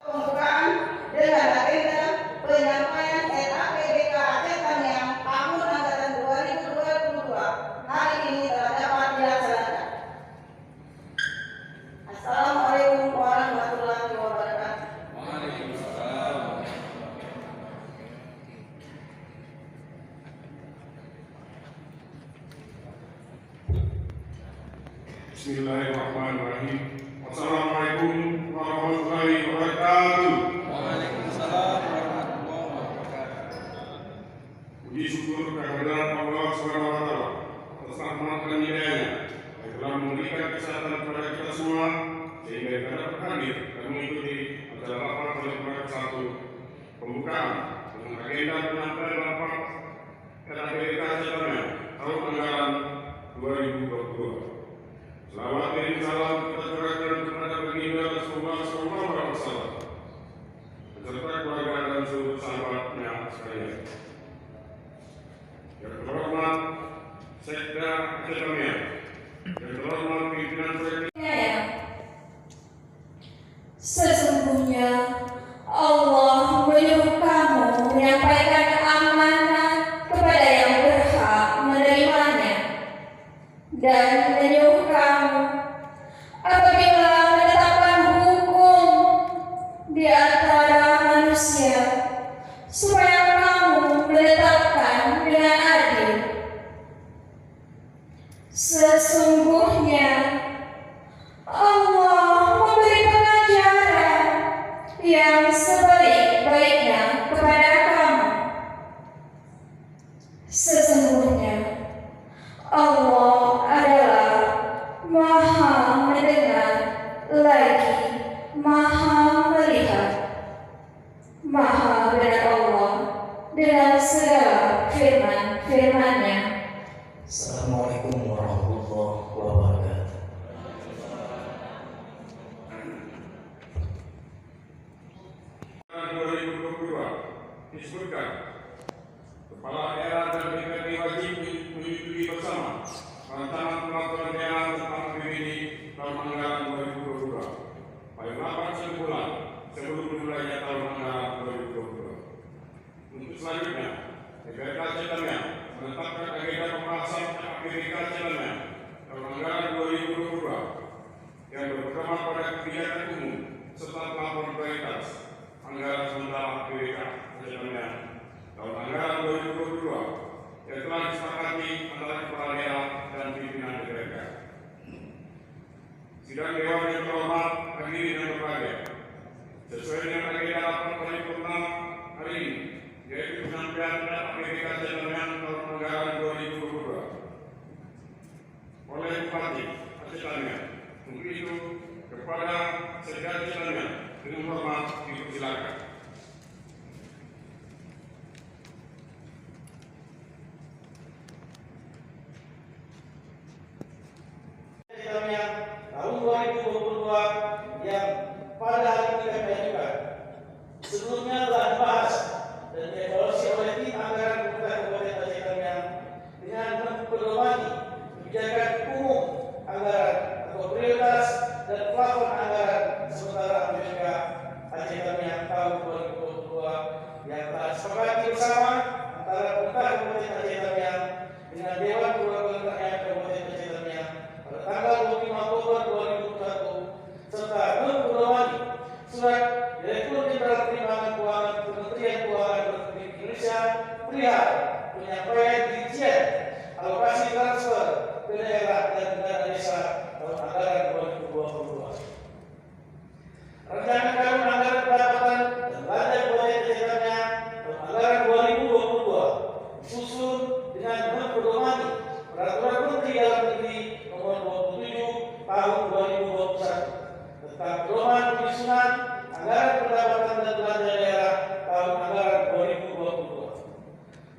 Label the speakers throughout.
Speaker 1: Pembukaan dengan agenda penyampaian RAPBK Aceh Tamiang tahun anggaran 2022 hari ini telah dapat dilaksanakan. Assalamualaikum warahmatullahi wabarakatuh.
Speaker 2: Bismillahirrahmanirrahim. Wassalamualaikum warahmatullahi wabarakatuh.
Speaker 3: Waalaikumsalam warahmatullahi wabarakatuh.
Speaker 2: Puji syukur kehadirat Allah Subhanahu wa taala atas rahmat dan hidayahnya yang telah memberikan kesehatan kepada kita semua sehingga kita dapat hadir dan mengikuti acara rapat paripurna ke-1 pembukaan dengan agenda penyampaian rapat RAPBK Aceh Tamiang tahun anggaran 2022. Selawat dan salam kita curahkan kepada baginda Rasulullah SAW beserta keluarga dan seluruh sahabatnya sekalian. Yang terhormat Sekda Aceh Tamiang, yang terhormat pimpinan proyek.
Speaker 4: Sesungguhnya Allah menyuruh kamu menyampaikan amanat kepada yang berhak menerimanya dan menyuruh kamu apabila menetapkan hukum di antara manusia supaya kamu menetapkan dengan adil. Sesungguhnya Allah memberi pengajaran yang sebaik-baiknya kepada kamu. Sesungguhnya Allah adalah Maha mendengar lagi Maha melihat. Maha benar Allah dengan segala firman-Nya.
Speaker 3: Assalamualaikum warahmatullahi wabarakatuh.
Speaker 2: Tahun 2022 disebutkan Kepala Daerah dan DPRD wajib menyetujui bersama rancangan peraturan daerah tentang APBD tahun anggaran 2022 paling lambat 1 bulan sebelum dimulainya tahun anggaran 2022. Untuk selanjutnya, DPRD Aceh Tamiang menetapkan agenda pembahasan APBD Aceh Tamiang tahun anggaran 2022 yang berpedoman pada kebijakan umum serta pelaporan prioritas anggaran sementara APBD Aceh Tamiang tahun anggaran 2022 yang telah disepakati antara kepala daerah dan pimpinan DPRD. Sidang Dewan yang terhormat hadirin yang berbahagia, sesuai dengan agenda rapat paripurna hari ini, yaitu penyampaian APBD Aceh Tamiang tahun anggaran 2022 oleh Bupati Aceh Tamiang. Untuk itu, kepada Sekda Aceh Tamiang dengan hormat dipersilakan.
Speaker 5: Tamiang tahun 2022 yang pada hari ini kami ajukan sebelumnya telah dibahas dan dievaluasi oleh tim anggaran pemerintah Kabupaten Aceh Tamiang dengan memperdomani kebijakan umum anggaran atau prioritas dan plafon anggaran sementara APBD Aceh Tamiang tahun 2022 yang telah disepakati bersama antara pemerintah Kabupaten Aceh Tamiang dengan Dewan Perwakilan Rakyat Kabupaten Aceh Tamiang pada tanggal 25 Oktober 2021 serta memperdomani surat Direktur Jenderal Penerimaan Keuangan Kementerian Keuangan Republik Indonesia perihal penyampaian rincian alokasi transfer ke daerah dan dana desa tahun anggaran 2022. Rencana Tahun Anggaran Pendapatan dan Belanja Kabupaten Aceh Tamiang tahun anggaran 2022 disusun dengan memperdomani Peraturan Menteri Dalam Negeri Nomor 27 Tahun 2021 tentang pedoman penyusunan anggaran pendapatan dan belanja daerah tahun anggaran 2022.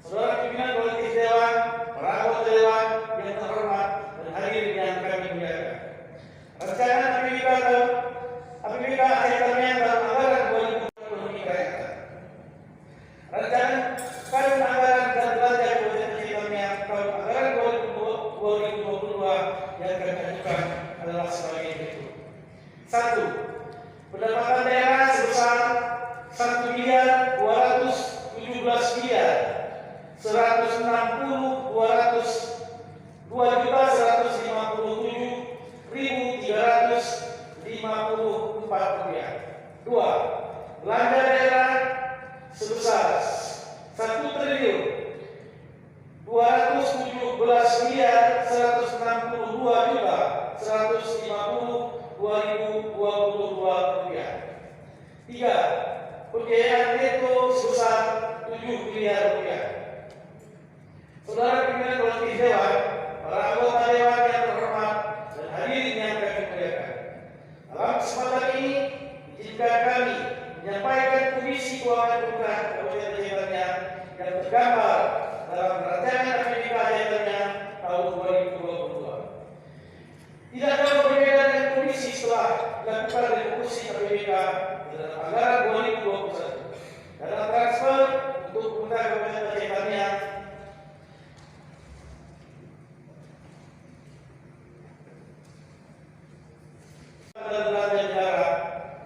Speaker 5: Saudara pimpinan kolektif Dewan, para anggota Dewan yang terhormat dan hadirin yang kami muliakan. Rencana APBD Aceh Tamiang tahun anggaran 2022 dikaitkan. Rencana Tahun Anggaran dan Belanja Kabupaten Aceh Tamiang tahun anggaran 2022 yang kami ajukan adalah sebagai berikut. 1. Pendapatan daerah sebesar belanja daerah sebesar 1.162.152.152.2022 rupiah. 3. Pembiayaan neto sebesar 7 miliar rupiah. Saudara pimpinan kolektif Dewan, para anggota Dewan yang terhormat dan hadirin yang kami muliakan. Dalam kesempatan ini, izinkan kami menyampaikan Komisi Keuangan Daerah Kabupaten Jayapura yang tergambar dalam rancangan APBK Jayapura tahun 2022. Tidak jauh berbeda dengan komisi setelah dilakukan revisi APBK dalam anggaran 2021. Dana transfer untuk pemerintah Kabupaten Jayapura belanja negara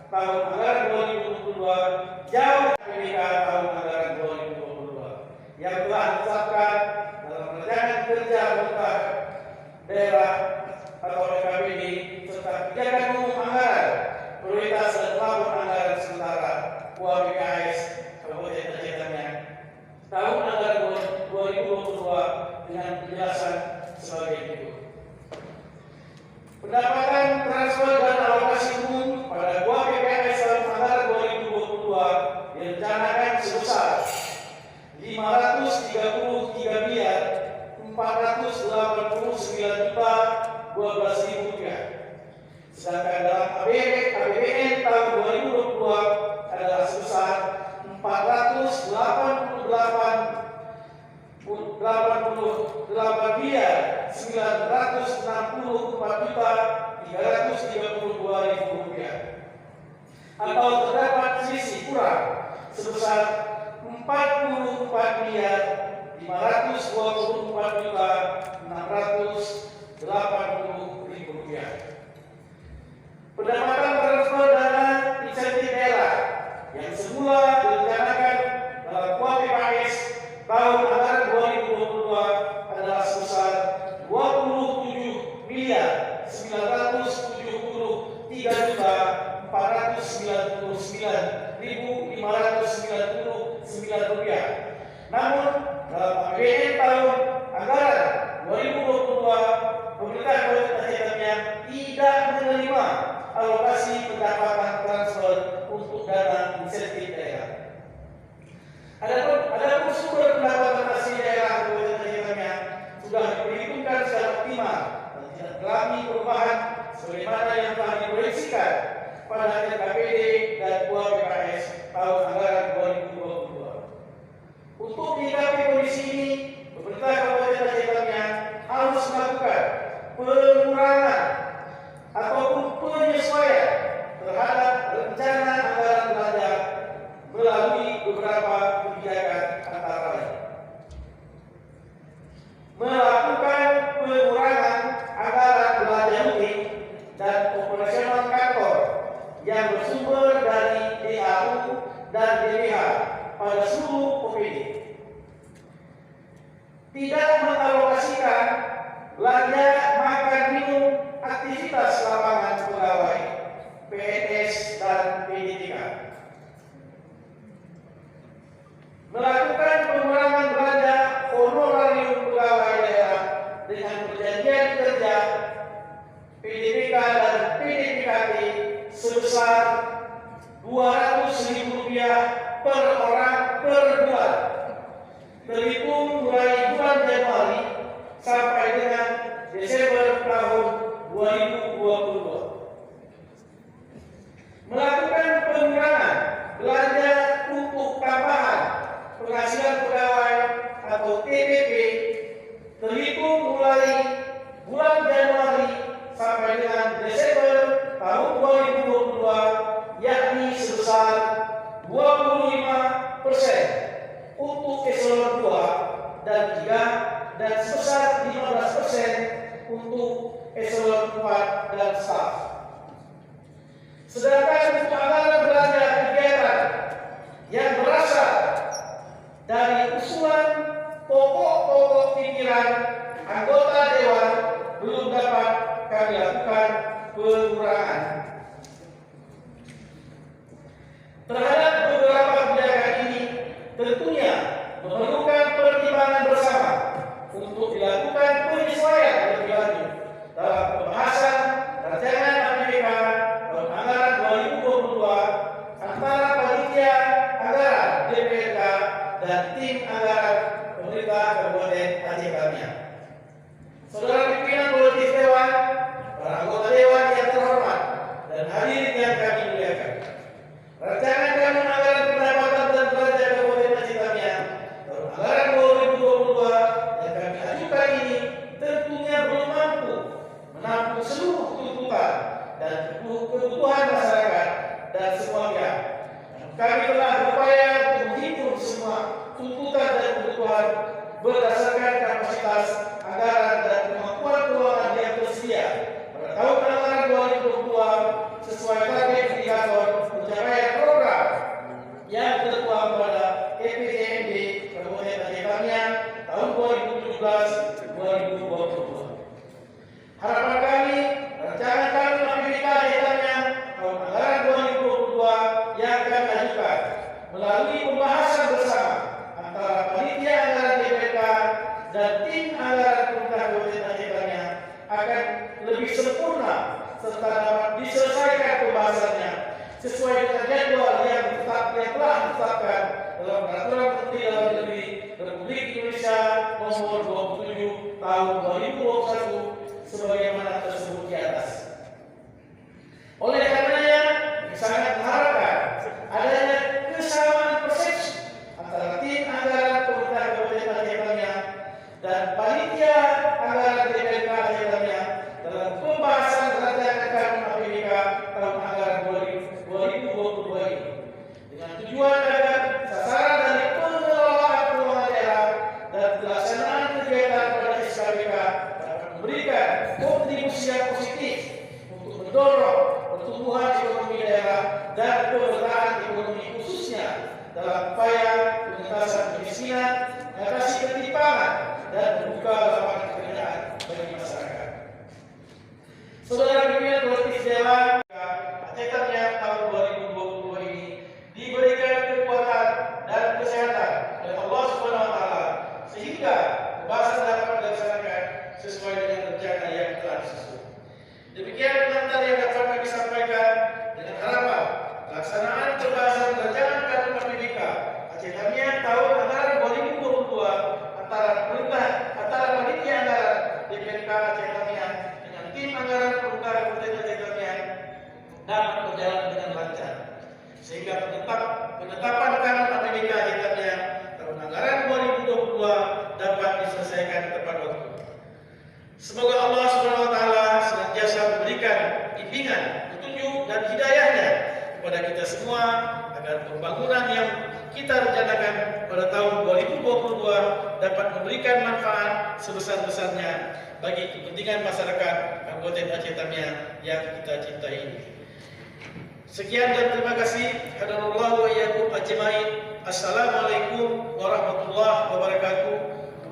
Speaker 5: tahun anggaran 2022 jauh APBK tahun anggaran 2022 yang telah ditetapkan dalam rancangan kerja pemerintah daerah atau RKPD serta kebijakan umum anggaran prioritas dan pelabur anggaran sementara UAPKS Kabupaten Jayapura tahun anggaran 2022 dengan penjelasan sebagai berikut. Pendapatan transfer dan alokasi umum pada UAPKS dalam anggaran 2022 direncanakan sebesar 533 miliar 489.012.000 rupiah. Sedangkan dalam APBN tahun 2022 adalah sebesar 488 miliar 964.332.000 rupiah. Atau terdapat selisih kurang sebesar 44 miliar 524.680.000 rupiah. Pendapatan transfer dana insentif daerah yang semula direncanakan dalam UAPKS tahun anggaran 2022 adalah sebesar 27 miliar 979.499.599 rupiah. Namun dalam APBN tahun anggaran 2022 pemerintah Kabupaten Jayapura tidak menerima alokasi pendapatan transfer untuk dana insentif daerah. Adapun sumber pendapatan asli daerah Kabupaten Jayapura sudah diperhitungkan secara optimal dan tidak mengalami perubahan sebagaimana yang telah diproyeksikan pada RKPD dan UAPKS tahun anggaran 2022. Untuk menyikapi kondisi ini, pemerintah Kabupaten Jayapura harus melakukan pengurangan ataupun penyesuaian terhadap rencana anggaran belanja melalui beberapa kebijakan antara lain. Melakukan pengurangan anggaran belanja rutin dan operasional kantor yang bersumber dari DAU dan DPH pada seluruh OPD. Tidak mengalokasikan belanja makan minum aktivitas lapangan pegawai, PNS dan PDTK. Melakukan pengurangan belanja honorarium pegawai daerah dengan perjanjian kerja PDPK dan PDPKT sebesar Rp200.000 per orang per bulan, terhitung mulai bulan Januari sampai dengan Desember tahun 2022. Melakukan pengurangan belanja untuk tambahan penghasilan pegawai atau TPP terhitung mulai bulan Januari sampai dengan Desember tahun 2022, yakni sebesar 25% untuk eselon 2 dan 3 dan sebesar 15% untuk eselon 4 dan staf. Sedangkan untuk anggaran belanja kegiatan yang berasal dari usulan pokok-pokok pikiran anggota dewan belum dapat kami lakukan pengurangan. Terhadap kami telah berupaya untuk menghimpun semua tuntutan dan kebutuhan berdasarkan kapasitas anggaran dan kemampuan keuangan yang tersedia pada tahun anggaran 2022 sesuai target indikator pencapaian program yang tertuang pada EPJMD Kabupaten Aceh Tamiang tahun 2017-2022. Harapan kami, rancangan kami APBK Aceh Tamiang tahun anggaran 2022 yang akan diajukan melalui pembahasan bersama antara panitia anggaran DPRK dan tim anggaran pemerintah Kabupaten Aceh Tamiang akan lebih sempurna serta dapat diselesaikan pembahasannya sesuai dengan jadwal yang telah ditetapkan dalam Peraturan Menteri Dalam Negeri Republik Indonesia Nomor 27 Tahun 2021 sebagaimana tersebut di atas. Oleh karenanya, sangat mengharapkan adanya kesamaan persepsi antara tim anggaran pemerintah Kabupaten Aceh Tamiang dan panitia anggaran DPRK Aceh Tamiang dalam pembahasan rancangan kanun APBK tahun anggaran 2022 ini, dengan tujuan agar sasaran dari pengelolaan keuangan daerah dan pelaksanaan kegiatan pada SKBK dapat memberikan kontribusi yang positif untuk mendorong pertumbuhan ekonomi daerah dan pemerataan ekonomi khususnya dalam upaya pengentasan kemiskinan, mengatasi ketimpangan dan membuka lapangan pekerjaan bagi masyarakat. Saudara pimpinan kolektif Dewan Aceh Tamiang tahun 2022 ini diberikan kekuatan dan kesehatan oleh Allah Subhanahu wa taala sehingga pembahasan dapat dilaksanakan sesuai dengan rencana yang telah disusun. Demikian komentar yang dapat kami sampaikan dengan harapan pelaksanaan pembahasan rancangan kanun APBK Aceh Tamiang tahun anggaran 2022 antara panitia anggaran DPRK Aceh Tamiang dengan tim anggaran pemerintah Kabupaten Aceh Tamiang dapat berjalan dengan lancar sehingga penetapan kanun APBK Aceh Tamiang tahun anggaran 2022 dapat diselesaikan tepat waktu. Semoga Allah Subhanahu wa taala senantiasa memberikan bimbingan, petunjuk dan hidayahnya kepada kita semua agar pembangunan yang kita rencanakan pada tahun 2022 dapat memberikan manfaat sebesar-besarnya bagi kepentingan masyarakat Kabupaten Aceh Tamiang yang kita cintai ini. Sekian dan terima kasih. Hadanallahu wa iyyakum ajmain. Assalamualaikum warahmatullahi wabarakatuh.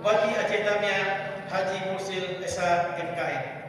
Speaker 5: Bupati Aceh Tamiang Haji Mursil Esa MKM.